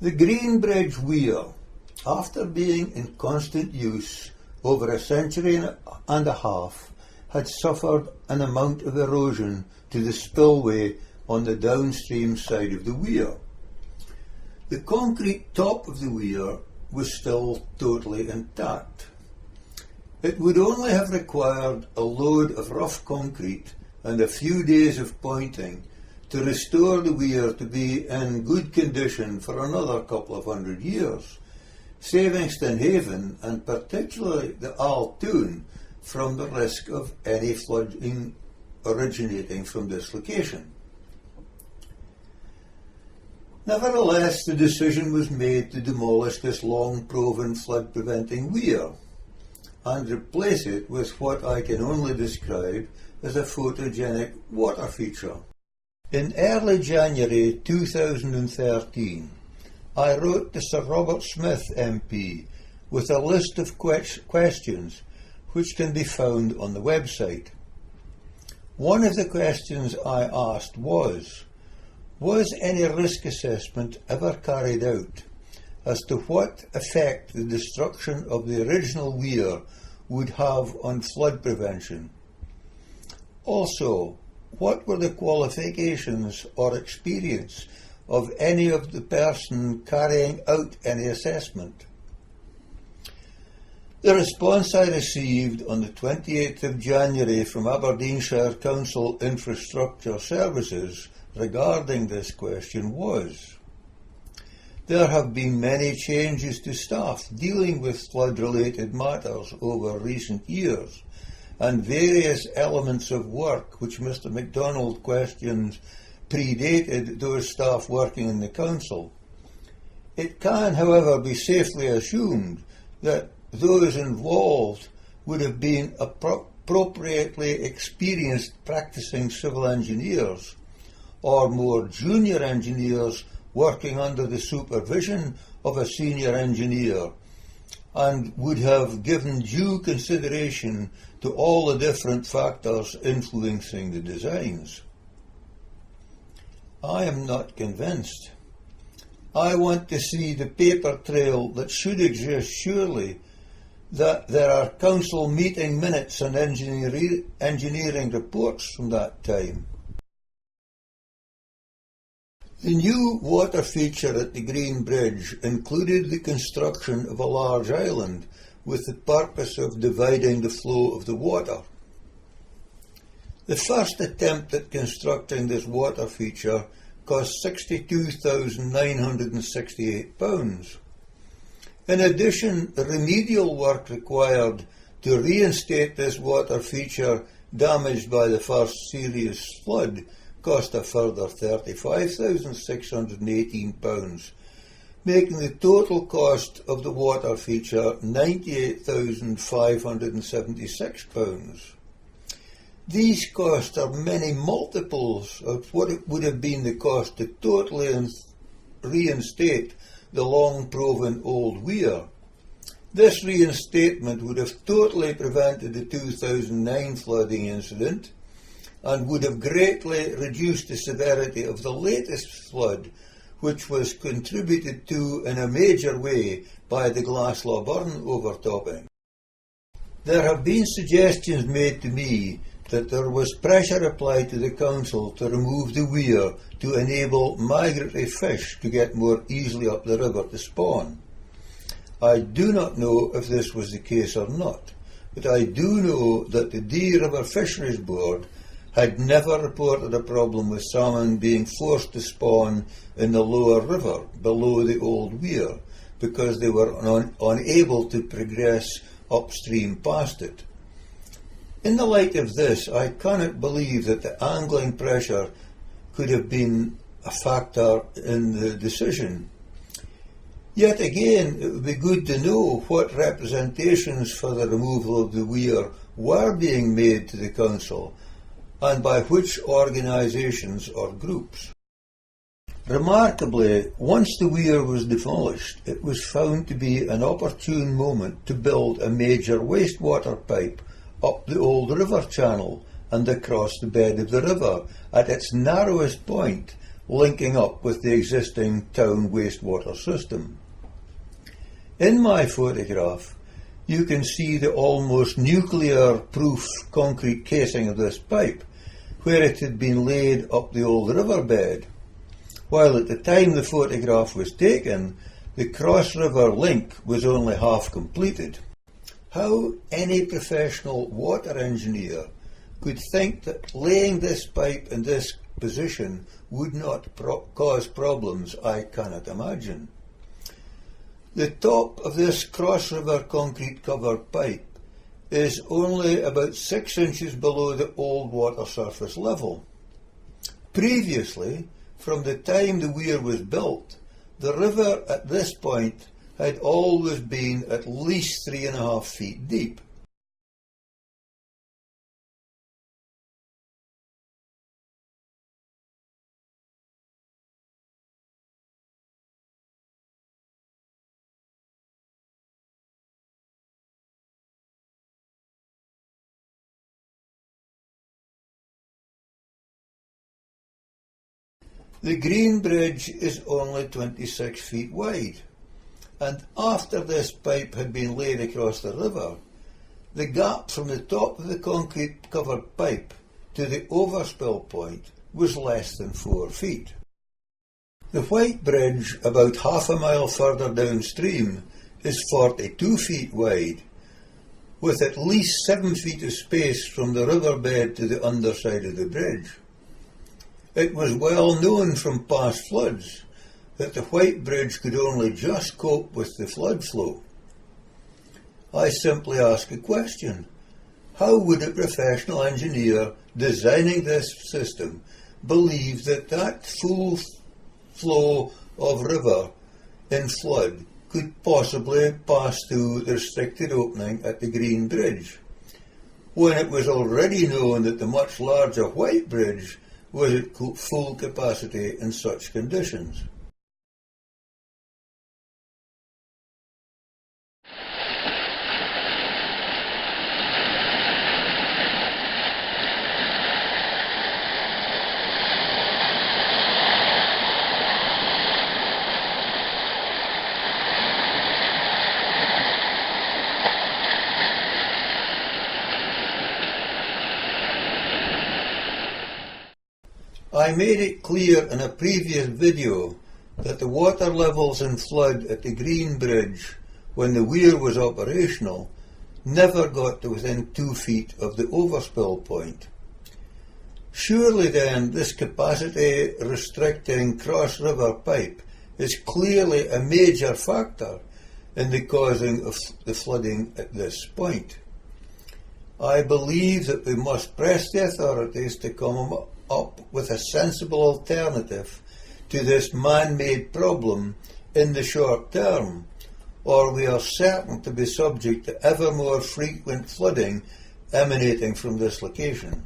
The Green Bridge weir, after being in constant use over a century and a half, had suffered an amount of erosion to the spillway on the downstream side of the weir. The concrete top of the weir was still totally intact. It would only have required a load of rough concrete and a few days of pointing to restore the weir to be in good condition for another couple of 100 years, saving Stonehaven and particularly the Altoon from the risk of any flooding originating from this location. Nevertheless, the decision was made to demolish this long-proven flood-preventing weir and replace it with what I can only describe as a photogenic water feature. In early January 2013, I wrote to Sir Robert Smith MP with a list of questions which can be found on the website. One of the questions I asked was any risk assessment ever carried out as to what effect the destruction of the original weir would have on flood prevention? Also, what were the qualifications or experience of any of the person carrying out any assessment? The response I received on the 28th of January from Aberdeenshire Council Infrastructure Services regarding this question was: there have been many changes to staff dealing with flood-related matters over recent years, and various elements of work which Mr McDonald questions predated those staff working in the Council. It can, however, be safely assumed that those involved would have been appropriately experienced practicing civil engineers, or more junior engineers working under the supervision of a senior engineer, and would have given due consideration to all the different factors influencing the designs. I am not convinced. I want to see the paper trail that should exist surely, that there are council meeting minutes and engineering reports from that time. The new water feature at the Green Bridge included the construction of a large island with the purpose of dividing the flow of the water. The first attempt at constructing this water feature cost £62,968. In addition, remedial work required to reinstate this water feature damaged by the first serious flood cost a further £35,618, making the total cost of the water feature £98,576. These costs are many multiples of what it would have been the cost to totally reinstate the long-proven old weir. This reinstatement would have totally prevented the 2009 flooding incident and would have greatly reduced the severity of the latest flood, which was contributed to in a major way by the Glasgow Burn overtopping. There have been suggestions made to me that there was pressure applied to the council to remove the weir to enable migratory fish to get more easily up the river to spawn. I do not know if this was the case or not, but I do know that the Dee River Fisheries Board had never reported a problem with salmon being forced to spawn in the lower river below the old weir because they were unable to progress upstream past it. In the light of this, I cannot believe that the angling pressure could have been a factor in the decision. Yet again, it would be good to know what representations for the removal of the weir were being made to the council, and by which organisations or groups. Remarkably, once the weir was demolished, it was found to be an opportune moment to build a major wastewater pipe up the old river channel and across the bed of the river at its narrowest point, linking up with the existing town wastewater system. In my photograph, you can see the almost nuclear-proof concrete casing of this pipe, where it had been laid up the old riverbed, while at the time the photograph was taken, the cross-river link was only half completed. How any professional water engineer could think that laying this pipe in this position would not cause problems, I cannot imagine. The top of this cross-river concrete covered pipe is only about 6 inches below the old water surface level. Previously, from the time the weir was built, the river at this point had always been at least 3.5 feet deep. The Green Bridge is only 26 feet wide, and after this pipe had been laid across the river, the gap from the top of the concrete covered pipe to the overspill point was less than 4 feet. The White Bridge, about half a mile further downstream, is 42 feet wide, with at least 7 feet of space from the riverbed to the underside of the bridge. It was well known from past floods that the White Bridge could only just cope with the flood flow. I simply ask a question. How would a professional engineer designing this system believe that that full flow of river in flood could possibly pass through the restricted opening at the Green Bridge, when it was already known that the much larger White Bridge was at full capacity in such conditions? I made it clear in a previous video that the water levels in flood at the Green Bridge, when the weir was operational, never got to within 2 feet of the overspill point. Surely then this capacity restricting cross-river pipe is clearly a major factor in the causing of the flooding at this point. I believe that we must press the authorities to come up with a sensible alternative to this man-made problem in the short term, or we are certain to be subject to ever more frequent flooding emanating from this location.